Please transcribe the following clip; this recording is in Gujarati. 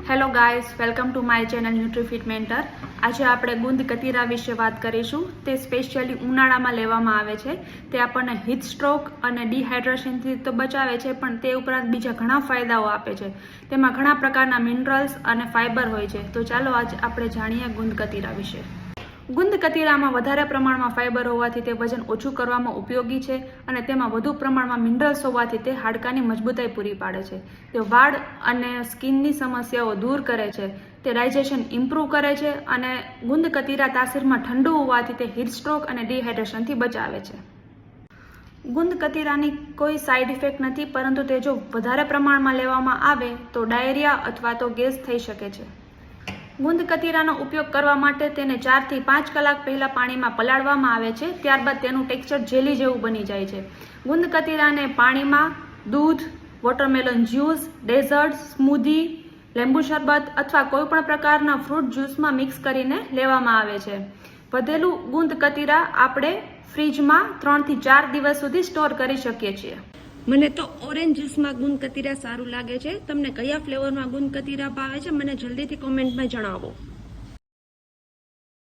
Hello guys, welcome to my channel Nutrifit mentor. આજે આપણે ગુંદ કતીરા વિશે વાત કરીશું। તે સ્પેશિયલી ઉનાળામાં લેવામાં આવે છે। તે આપણને હીટ સ્ટ્રોક અને ડિહાઇડ્રેશનથી તો બચાવે છે, પણ તે ઉપરાંત બીજા ઘણા ફાયદાઓ આપે છે। તેમાં ઘણા પ્રકારના મિનરલ્સ અને ફાઇબર હોય છે। તો ચાલો આજે આપણે જાણીએ ગુંદ કતીરા વિશે। ગુંદ કતીરામાં વધારે પ્રમાણમાં ફાઇબર હોવાથી તે વજન ઓછું કરવામાં ઉપયોગી છે અને તેમાં વધુ પ્રમાણમાં મિનરલ્સ હોવાથી તે હાડકાની મજબૂતાઈ પૂરી પાડે છે। તે વાળ અને સ્કિનની સમસ્યાઓ દૂર કરે છે। તે ડાયજેશન ઇમ્પ્રૂવ કરે છે અને ગુંદ કતીરા તાસીરમાં ઠંડુ હોવાથી તે હીટ સ્ટ્રોક અને ડિહાઇડ્રેશનથી બચાવે છે। ગુંદ કતીરાની કોઈ સાઇડ ઇફેક્ટ નથી, પરંતુ તે જો વધારે પ્રમાણમાં લેવામાં આવે તો ડાયરિયા અથવા તો ગેસ થઈ શકે છે। ગુંદ કતીરાનો ઉપયોગ કરવા માટે તેને 4 થી 5 કલાક પહેલા પાણીમાં પલાળવામાં આવે છે। ત્યારબાદ તેનું ટેક્સચર જેલી જેવું બની જાય છે। ગુંદ કતીરાને પાણીમાં દૂધ, વોટરમેલન જ્યુસ, ડેઝર્ટ, સ્મૂધી, લીંબુ શરબત અથવા કોઈપણ પ્રકારના ફ્રૂટ જ્યુસમાં મિક્સ કરીને લેવામાં આવે છે। વધેલું ગુંદ કતીરા આપણે ફ્રીજમાં 3 થી 4 દિવસ સુધી સ્ટોર કરી શકીએ છીએ। મને તો ઓરેન્જ જ્યુસમાં ગુંદ કતીરા સારું લાગે છે। તમને કયા ફ્લેવરમાં ગુંદ કતીરા ભાવે છે મને જલ્દીથી કોમેન્ટમાં જણાવો।